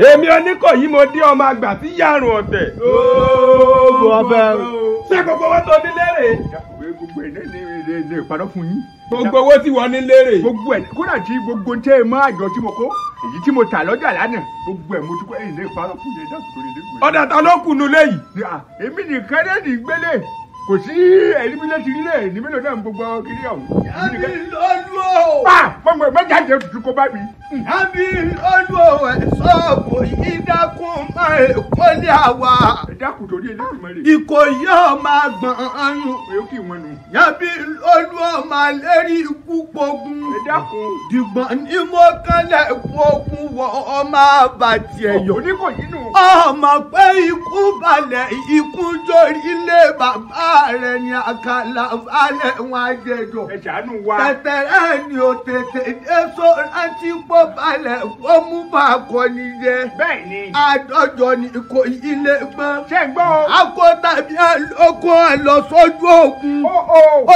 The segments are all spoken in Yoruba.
èmi Oníkòyí mo dé ọmọ àgbà tí yàrùn ọ̀tẹ̀. Ṣé gbogbo owó tó ní lérè? Gbogbo ẹ̀ ní ìparọ́ fún yín. Gbogbo owó tí wọ́n ní lérè. Gbogbo ẹ̀ kódà tí gbogbo tẹ́ ẹ mọ́ àjọ tí mo kó èyí tí mo tà lọ́jà lánàá gbogbo ẹ̀ mo ti kó ẹ̀yìn ní ìparọ́ fún yẹn dáàbò tó lè dé. Ọ̀dà ta ló kùnú léyìí? Èmi nìkan lè ní gbélé kò sí ẹ̀rí mi létí rí lẹ̀ ní mélòó náà gbogbo kiri ọ̀hún. Àbí lọ́lọ́. Mọ̀mọ́ mẹ́jà jẹ́ tuntun kó bá mi. Àbí lọ́lọ́ ẹ̀ sọ́ọ̀bù yìí dákun máa kọ́lé àwa. Ẹ dákun torí eléyìí mọ́ rè. Ìkòyí ọmọ àgbọ̀n ayùn. Èyí kì í wọn nù. Yàbí lọ́lọ́ máa lérí ikú pogun. Ẹ dákun. Dìgbọ̀n ní mo kálẹ̀ pogun wọ ọmọ àbàtì ẹ̀yọ̀. Oníkòyí nù. Ọmọ pé ikú balẹ̀ ikú jórí ilé bàbá rẹ̀ ní àkàlà balẹ̀ wọn àjẹjọ. Ẹ ṣàánú wa. Tẹ̀tẹ̀rẹ́ ni ò tètè dé sóra tí kò balẹ̀ kó mú bá a kọ níyẹ. Bẹ́ẹ̀ni. Àdọ́jọ ni kò ilé gbọ́n. Ṣé ń gbọ́ o? Akọ tàbí àlọ́kọ lọ sójú ogun.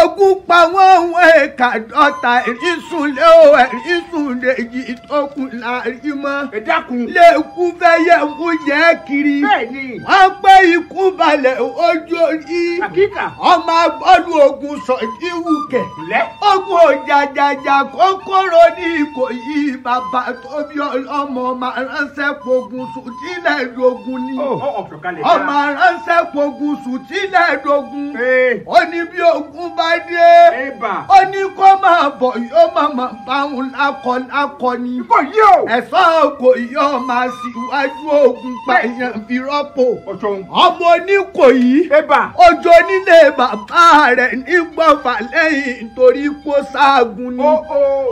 Ogun pa wọ́n wọ́n ẹ̀ka dọ́ta ìrísùnlé o ìrísùnlé yìí tó kù láàrin mọ́. Ẹ dákun. Lẹ́kú fẹ́ yẹ kú yẹ kiri. Bẹ́ẹ̀ni. Wọ́n pé ikú balẹ̀ ojú orí. Àkíkà. Ọmọ agbọ́dù ogun sọ ìwúkẹ̀. Lẹ́. Ogun òjàjàjà kókóró ní Ìkòyí bàbá tó bí ọmọ máa ránṣẹ́ pogun sùn tílẹ̀ dogun ni. Ọmọ ránṣẹ́ pogun sùn tílẹ̀ dogun. Ó ní bí ogun bá dé. Ó ní kó máa bọ̀ yóò máa bá òun lákọ ni. Ìkòyí o. Ẹ̀sọ́ Ìkòyí ó máa síwájú ogun pààyàn fi rọ́pò. Ọmọ Oníkòyí. Ojo nílé bàbá rẹ̀ nígbọ̀fà lẹ́yìn nítorí kó sáàgùn ni.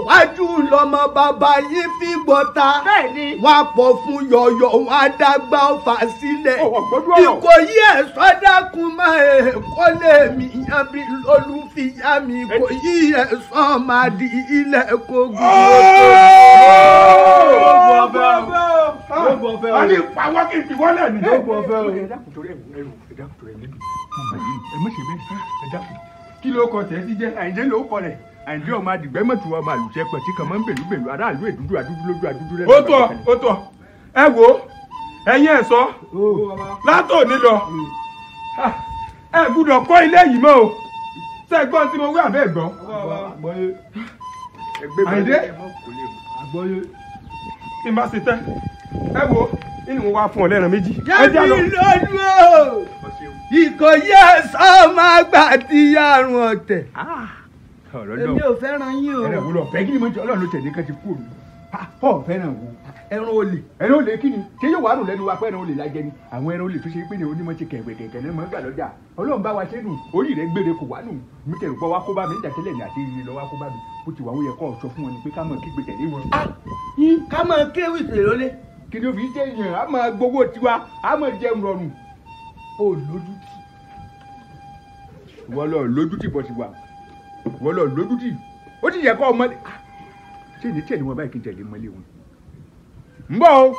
Wájú lọmọ bàbá yín fi gbọ́ta. Wọ́n pọ̀ fún yọ̀yọ̀ wọn adágbá ọ̀fà sílẹ̀. Ìkòyí ẹ̀sọ́ dákun máa kọ́ lé mi yan bí olùfìyà mi. Ìkòyí ẹ̀sọ́ máa di ilẹ̀ kogun. A ní pàwọ́ kí n fi wọ́lẹ̀ ní. Kí ló kọ tẹ́ sí jẹ́? Àyìndé ló kọ rẹ̀. Àyìndé ọmọ adìgbẹ́ mọ̀tò ọmọ àlùjẹ́ pẹ̀ tí kan máa ń bèlú bèlú aráàlú èdúdú àdúdú lójú àdúdú rẹ̀. Ó tọ́ ẹ wo ẹ̀yin ẹ̀ṣọ́ látòní lọ ẹ gbúdọ̀ kọ́ ilé yìí mọ́ o ṣe gbọ́n tí mo wí àbẹ́ gbọ́. Àyìndé tí n bá ṣe tẹ́ ẹ wo inú mo wá fún ọ lẹ́ran méjì. Jábí lọ́dún o Ìkòyí ẹ̀sọ́ máa gbà tí yàrùn ọ̀tẹ̀. Èmi ò fẹ́ràn yín o. Ẹ̀rọ wo lọ fẹ́ kí ni mo jẹ́ Ọlọ́run ló tẹ̀lé kan ti kú òní. Ọ̀ fẹ́ràn wo. Ẹran olè. Ẹran olè kí ni? Ṣé yóò wá rùn lẹ́nu wa pé ẹran olè la jẹ ni? Àwọn ẹran olè tó ṣe pé ní onímọ̀ ti kẹ̀wẹ̀ kẹ̀kẹ́ náà máa ń gbà lọ́jà. Ọlọ́run bá wa ṣe nù. Orí rẹ̀ gbére kò wá nù. Mi tẹ̀rù pọ̀ wá kó bá mi níjà tẹ́lẹ̀ ní àti ìrìn lọ wá kó bá mi. Bó ti wà ó yẹ kó sọ fún wọn ni pé ká mọ̀ kígbe tẹ̀lé wọn. Ká mọ̀ kéwì tèlè lólé. Kí ni ó fi jẹ́ èèyàn? A máa gbowó tiwa, a máa jẹun rọrùn. Ó lójútì. Wọ́n lọ lójútì bọ̀ sí wa. Wọ́n lọ lójútì. Ó ti yẹ kó ọmọdé. Ṣé ní tẹ̀lé wọn báyìí kí n tẹ̀lé mọ́lé wọn? Ń bọ̀ o.